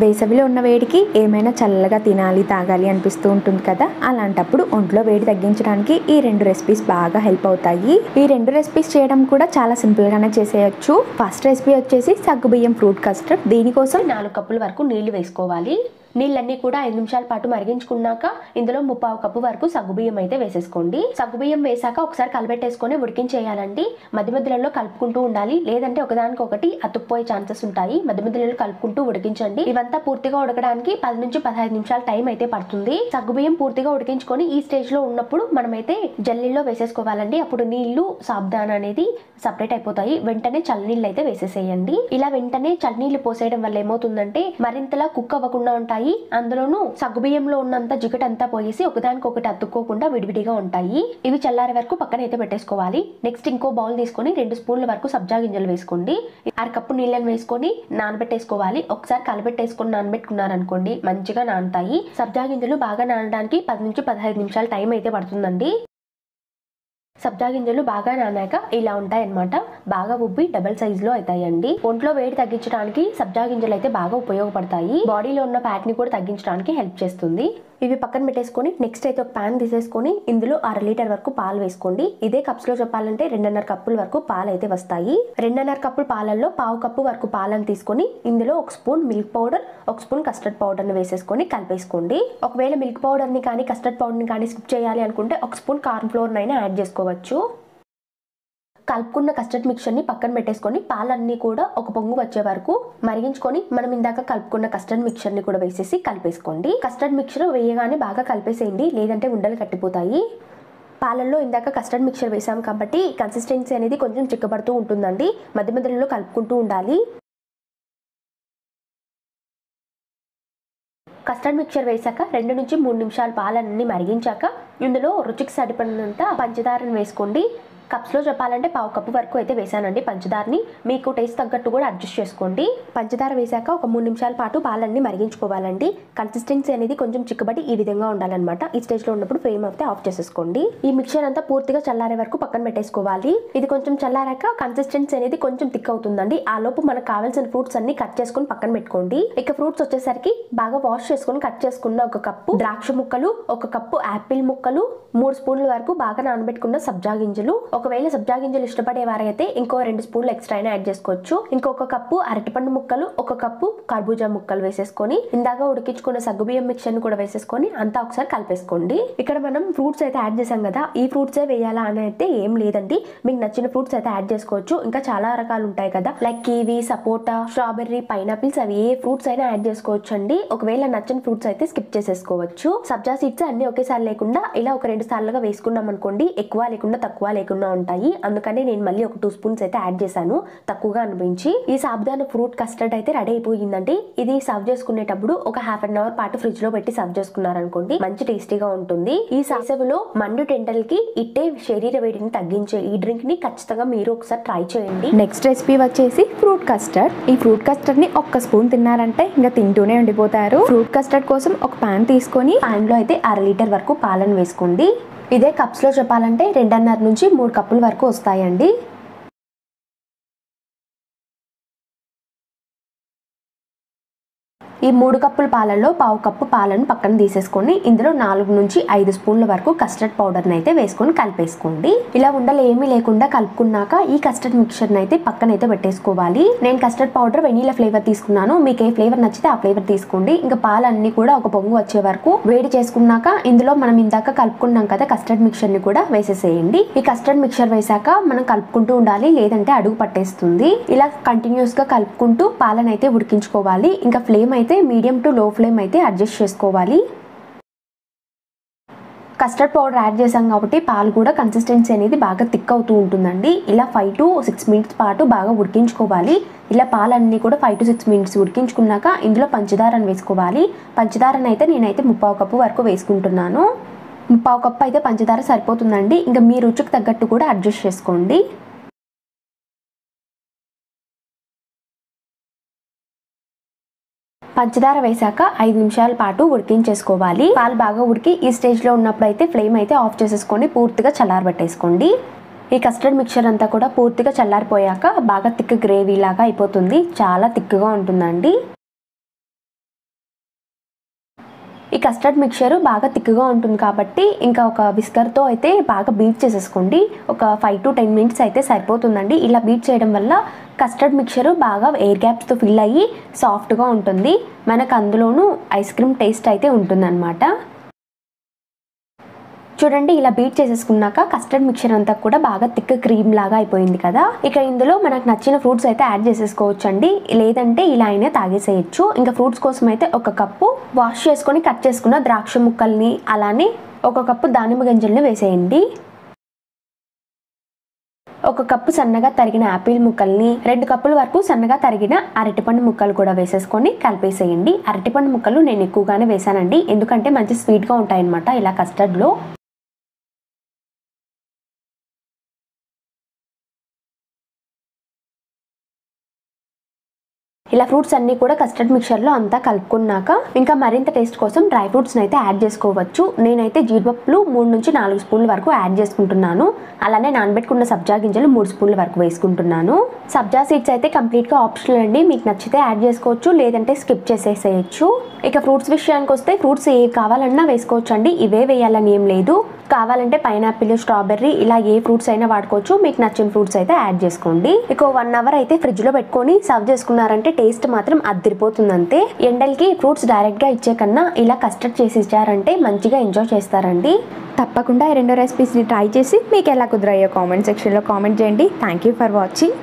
వేసవిలో ఉన్న వేడికి ఏమైనా చల్లగా తినాలి తాగాలి అనిపిస్తూ ఉంటుంది కదా, అలాంటప్పుడు ఒంట్లో వేడి తగ్గించడానికి ఈ రెండు రెసిపీస్ బాగా హెల్ప్ అవుతాయి. ఈ రెండు రెసిపీస్ చేయడం కూడా చాలా సింపుల్ గానే చేసేయచ్చు. ఫస్ట్ రెసిపీ వచ్చేసి సగ్గుబియ్యం ఫ్రూట్ కస్టర్డ్. దీనికోసం 4 కప్పుల వరకు నీళ్లు వేసుకోవాలి. నీళ్ళన్నీ కూడా 5 నిమిషాల పాటు మరిగించుకున్నాక ఇందులో 3/4 కప్పు వరకు సగ్గుబియ్యం అయితే వేసేసుకోండి. సగ్గుబియ్యం వేసాక ఒకసారి కలబెట్టేసుకొని ఉడికించేయాలండి. మధ్య మధ్యలో కలుపుకుంటూ ఉండాలి, లేదంటే ఒకదానికొకటి అతుక్కుపోయే ఛాన్సెస్ ఉంటాయి. మధ్య మధ్యలో కలుపుకుంటూ ఉడికించండి. ఇవంతా పూర్తిగా ఉడకడానికి 10 నుంచి 15 నిమిషాల టైం అయితే పడుతుంది. సగ్గుబియ్యం పూర్తిగా ఉడికించుకొని ఈ స్టేజ్ లో ఉన్నప్పుడు మనమైతే జల్లీలో వేసేసుకోవాలండి. అప్పుడు నీళ్లు సాబ్దానా అనేది సపరేట్ అయిపోతాయి. వెంటనే చల్లనీళ్ళు అయితే వేసేసేయండి. ఇలా వెంటనే చల్లనీళ్ళు పోసేయడం వల్ల ఏమవుతుందంటే మరింతలా కుక్ అవ్వకుండా ఉంటాయి. అందులోనూ సగ్గుబియ్యంలో ఉన్నంత జిగటంతా పోయేసి ఒకదానికొకటి అతుక్కోకుండా విడివిడిగా ఉంటాయి. ఇవి చల్లారే వరకు పక్కన అయితే పెట్టేసుకోవాలి. నెక్స్ట్ ఇంకో బౌల్ తీసుకొని 2 స్పూన్ల వరకు సబ్జా గింజలు వేసుకోండి. 1/2 కప్పు నీళ్ళని వేసుకొని నానబెట్టేసుకోవాలి. ఒకసారి కలబెట్టేసుకొని నానబెట్టుకున్నారనుకోండి మంచిగా నానుతాయి. సబ్జా గింజలు బాగా నానడానికి 10 నుంచి 15 నిమిషాల టైం అయితే పడుతుందండి. సబ్జా గింజలు బాగా నానాక ఇలా ఉంటాయన్నమాట. బాగా ఉబ్బి డబల్ సైజ్ లో అవుతాయండి. ఒంట్లో వేడి తగ్గించడానికి సబ్జా గింజలు అయితే బాగా ఉపయోగపడతాయి. బాడీలో ఉన్న ఫ్యాట్ ని కూడా తగ్గించడానికి హెల్ప్ చేస్తుంది. ఇవి పక్కన పెట్టేసుకొని నెక్స్ట్ అయితే ఒక ప్యాన్ తీసేసుకొని ఇందులో 1/2 లీటర్ వరకు పాలు వేసుకోండి. ఇదే కప్స్ లో చెప్పాలంటే 2.5 కప్పుల వరకు పాలు అయితే వస్తాయి. 2.5 కప్పుల పాలల్లో 1/4 కప్పు వరకు పాలను తీసుకొని ఇందులో 1 spoon milk powder, 1 spoon custard powder ని వేసేసుకొని కలిపేసుకోండి. ఒకవేళ మిల్క్ పౌడర్ ని కానీ కస్టర్డ్ పౌడర్ ని కానీ స్కిప్ చేయాలి అనుకుంటే 1 స్పూన్ కార్న్ ఫ్లోర్ నైనా యాడ్ చేసుకోవచ్చు. కలుపుకున్న కస్టర్డ్ మిక్చర్ ని పక్కన పెట్టేసుకొని పాలన్నీ కూడా ఒక పొంగు వచ్చే వరకు మరిగించుకొని మనం ఇందాక కలుపుకున్న కస్టర్డ్ మిక్చర్ ని కూడా వేసేసి కలిపేసుకోండి. కస్టర్డ్ మిక్చర్ వేయగానే బాగా కలిపేసేయండి, లేదంటే ఉండలు కట్టిపోతాయి. పాలల్లో ఇందాక కస్టర్డ్ మిక్చర్ వేసాం కాబట్టి కన్సిస్టెన్సీ అనేది కొంచెం చిక్కబడుతూ ఉంటుందండి. మధ్య మధ్యలో కలుపుకుంటూ ఉండాలి. కస్టర్డ్ మిక్చర్ వేసాక 2 నుంచి 3 నిమిషాలు పాలన్నీ మరిగించాక ఇందులో రుచికి సరిపడినంత పంచదారను వేసుకోండి. కప్స్ లో చెప్పాలంటే 1/4 కప్పు వరకు అయితే వేసానండి పంచదారని. మీకు టేస్ట్ తగ్గట్టు కూడా అడ్జస్ట్ చేసుకోండి. పంచదార వేసాక ఒక 3 నిమిషాల పాటు పాలన్నీ మరిగించుకోవాలండి. కన్సిస్టెన్సీ అనేది కొంచెం చిక్కబడి ఈ విధంగా ఉండాలన్నమాట. ఈ స్టేజ్ లో ఉన్నప్పుడు ఫ్లేమ్ అయితే ఆఫ్ చేసేసుకోండి. ఈ మిక్చర్ అంతా పూర్తిగా చల్లారే వరకు పక్కన పెట్టేసుకోవాలి. ఇది కొంచెం చల్లారాక కన్సిస్టెన్సీ అనేది కొంచెం థిక్ అవుతుందండి. ఆ లోపు మనకు కావాల్సిన ఫ్రూట్స్ అన్ని కట్ చేసుకుని పక్కన పెట్టుకోండి. ఇక ఫ్రూట్స్ వచ్చేసరికి బాగా వాష్ చేసుకుని కట్ చేసుకున్న 1 కప్పు ద్రాక్ష ముక్కలు, 1 కప్పు యాపిల్ ముక్కలు, 3 స్పూన్ల వరకు బాగా నానబెట్టుకున్న సబ్జా గింజలు. ఒకవేళ సబ్జా గింజలు ఇష్టపడే వారైతే ఇంకో 2 స్పూన్లు ఎక్స్ట్రా అయినా యాడ్ చేసుకోవచ్చు. ఇంకొక కప్పు అరటిపండు ముక్కలు, 1 కప్పు కర్బూజా ముక్కలు వేసేసుకొని ఇందాక ఉడికించుకున్న సగ్గుబియ్యం మిక్చర్ ని కూడా వేసేసుకొని అంతా ఒకసారి కలిపేసుకోండి. ఇక్కడ మనం ఫ్రూట్స్ అయితే యాడ్ చేసాం కదా, ఈ ఫ్రూట్స్ వేయాలా అని అయితే ఏం లేదండి. మీకు నచ్చిన ఫ్రూట్స్ అయితే యాడ్ చేసుకోవచ్చు. ఇంకా చాలా రకాలు ఉంటాయి కదా, లైక్ కివి, సపోటా, స్ట్రాబెర్రీ, పైనాపిల్స్, అవి ఏ ఫ్రూట్స్ అయినా యాడ్ చేసుకోవచ్చు అండి. ఒకవేళ నచ్చని ఫ్రూట్స్ అయితే స్కిప్ చేసేసుకోవచ్చు. సబ్జా సీడ్స్ అన్ని ఒకేసారి లేకుండా ఇలా ఒక 2 సార్లుగా వేసుకున్నాం అనుకోండి, ఎక్కువ లేకుండా తక్కువ లేకుండా ఉంటాయి. అందుకని నేను మళ్ళీ ఒక 2 స్పూన్స్ అయితే యాడ్ చేశాను, తక్కువగా అనిపించి. ఈ సాబ్దానా ఫ్రూట్ కస్టర్డ్ అయితే రెడీ అయిపోయిందండి. ఇది సర్వ్ చేసుకునేటప్పుడు ఒక ½ అన్ అవర్ పాటు ఫ్రిడ్జ్ లో పెట్టి సర్వ్ చేసుకున్నారనుకోండి మంచి టేస్టీగా ఉంటుంది. ఈ వేసవిలో మండు టెంటల్కి ఇట్టే శరీర వేడిని తగ్గించే ఈ డ్రింక్ ని ఖచ్చితంగా మీరు ఒకసారి ట్రై చేయండి. నెక్స్ట్ రెసిపీ వచ్చేసి ఫ్రూట్ కస్టర్డ్. ఈ ఫ్రూట్ కస్టర్డ్ ని 1 స్పూన్ తిన్నారంటే ఇంకా తింటూనే ఉండిపోతారు. ఫ్రూట్ కస్టర్డ్ కోసం ఒక పాన్ తీసుకొని పాన్ లో అయితే 1/2 లీటర్ వరకు పాలను వేసుకోండి. ఇదే కప్స్ లో చెప్పాలంటే 2.5 నుంచి 3 కప్పుల వరకు వస్తాయండి. ఈ 3 కప్పుల పాలల్లో 1/4 కప్పు పాలను పక్కన తీసేసుకొని ఇందులో 4 నుంచి 5 స్పూన్ల వరకు కస్టర్డ్ పౌడర్ అయితే వేసుకొని కలిపేసుకోండి. ఇలా ఉండలు ఏమీ లేకుండా కలుపుకున్నాక ఈ కస్టర్డ్ మిక్చర్ అయితే పక్కన అయితే పెట్టేసుకోవాలి. నేను కస్టర్డ్ పౌడర్ వెనీలా ఫ్లేవర్ తీసుకున్నాను. మీకు ఏ ఫ్లేవర్ నచ్చితే ఆ ఫ్లేవర్ తీసుకోండి. ఇంకా పాలన్నీ కూడా ఒక పొంగు వచ్చే వరకు వేడి చేసుకున్నాక ఇందులో మనం ఇందాక కలుపుకున్నాం కదా కస్టర్డ్ మిక్చర్ ని కూడా వేసేసేయండి. ఈ కస్టర్డ్ మిక్చర్ వేసాక మనం కలుపుకుంటూ ఉండాలి, లేదంటే అడుగు పట్టేస్తుంది. ఇలా కంటిన్యూస్ గా కలుపుకుంటూ పాలనైతే ఉడికించుకోవాలి. ఇంకా ఫ్లేమ్ అయితే మీడియం టు లో ఫ్లేమ్ అయితే అడ్జస్ట్ చేసుకోవాలి. కస్టర్డ్ పౌడర్ యాడ్ చేసాం కాబట్టి పాలు కూడా కన్సిస్టెన్సీ అనేది బాగా థిక్ అవుతూ ఉంటుందండి. ఇలా 5 to 6 మినిట్స్ పాటు బాగా ఉడికించుకోవాలి. ఇలా పాలన్నీ కూడా 5 to 6 మినిట్స్ ఉడికించుకున్నాక ఇందులో పంచదారను వేసుకోవాలి. పంచదారను అయితే నేనైతే 3/4 కప్పు వరకు వేసుకుంటున్నాను. 3/4 కప్పు అయితే పంచదార సరిపోతుందండి. ఇంకా మీ రుచికి తగ్గట్టు కూడా అడ్జస్ట్ చేసుకోండి. పంచదార వేసాక 5 నిమిషాల పాటు ఉడికించేసుకోవాలి. పాలు బాగా ఉడికి ఈ స్టేజ్ లో ఉన్నప్పుడు అయితే ఫ్లేమ్ అయితే ఆఫ్ చేసేసుకొని పూర్తిగా చల్లారబెట్టేసుకోండి. ఈ కస్టర్డ్ మిక్చర్ అంతా కూడా పూర్తిగా చల్లారిపోయాక బాగా థిక్ గ్రేవీ లాగా అయిపోతుంది. చాలా థిక్గా ఉంటుందండి. ఈ కస్టర్డ్ మిక్చర్ బాగా థిక్గా ఉంటుంది కాబట్టి ఇంకా ఒక విస్కర్తో అయితే బాగా బీట్ చేసేసుకోండి. ఒక 5 to 10 minutes అయితే సరిపోతుందండి. ఇలా బీట్ చేయడం వల్ల కస్టర్డ్ మిక్చర్ బాగా ఎయిర్ గ్యాప్స్తో ఫిల్ అయ్యి సాఫ్ట్గా ఉంటుంది. మనకు అందులోనూ ఐస్ క్రీమ్ టేస్ట్ అయితే ఉంటుందన్నమాట. చూడండి, ఇలా బీట్ చేసేసుకున్నాక కస్టర్డ్ మిక్చర్ అంతా కూడా బాగా థిక్ క్రీమ్ లాగా అయిపోయింది కదా. ఇక ఇందులో మనకు నచ్చిన ఫ్రూట్స్ అయితే యాడ్ చేసేసుకోవచ్చు అండి, లేదంటే ఇలా అయినా తాగేసేయచ్చు. ఇంకా ఫ్రూట్స్ కోసం అయితే 1 కప్పు వాష్ చేసుకొని కట్ చేసుకున్న ద్రాక్ష ముక్కల్ని, అలానే 1 కప్పు దానిమ్మ గింజల్ని వేసేయండి. 1 కప్పు సన్నగా తరిగిన యాపిల్ ముక్కల్ని, 2 కప్పుల వరకు సన్నగా తరిగిన అరటిపండు ముక్కలు కూడా వేసేసుకొని కలిపేసేయండి. అరటిపండు ముక్కలు నేను ఎక్కువగానే వేసానండి, ఎందుకంటే మంచి స్వీట్గా ఉంటాయన్నమాట ఇలా కస్టర్డ్లో. ఇలా ఫ్రూట్స్ అన్నీ కూడా కస్టర్డ్ మిక్చర్లో అంతా కలుపుకున్నాక ఇంకా మరింత టేస్ట్ కోసం డ్రై ఫ్రూట్స్ని అయితే యాడ్ చేసుకోవచ్చు. నేనైతే జీడిపప్పులు 3 నుంచి 4 స్పూన్ల వరకు యాడ్ చేసుకుంటున్నాను. అలానే నానబెట్టుకున్న సబ్జా గింజలు 3 స్పూన్ల వరకు వేసుకుంటున్నాను. సబ్జా సీడ్స్ అయితే కంప్లీట్గా ఆప్షనల్ అండి, మీకు నచ్చితే యాడ్ చేసుకోవచ్చు, లేదంటే స్కిప్ చేసేసేయచ్చు. ఇక ఫ్రూట్స్ విషయానికి వస్తే ఫ్రూట్స్ ఏ కావాలన్నా వేసుకోవచ్చు అండి, ఇవే వేయాలని ఏం లేదు. కావాలంటే పైనాపిల్, స్ట్రాబెర్రీ ఇలా ఏ ఫ్రూట్స్ అయినా వాడుకోవచ్చు. మీకు నచ్చిన ఫ్రూట్స్ అయితే యాడ్ చేసుకోండి. ఇక 1 అవర్ అయితే ఫ్రిడ్జ్లో పెట్టుకొని సర్వ్ చేసుకున్నారంటే టేస్ట్ మాత్రం అదిరిపోతుంది అంతే. ఎండలకి ఫ్రూట్స్ డైరెక్ట్గా ఇచ్చే కన్నా ఇలా కస్టర్డ్ చేసి ఇచ్చారంటే మంచిగా ఎంజాయ్ చేస్తారండి. తప్పకుండా ఈ 2 రెసిపీస్ని ట్రై చేసి మీకు ఎలా కుదిరాయో కామెంట్ సెక్షన్లో కామెంట్ చేయండి. Thank you for watching.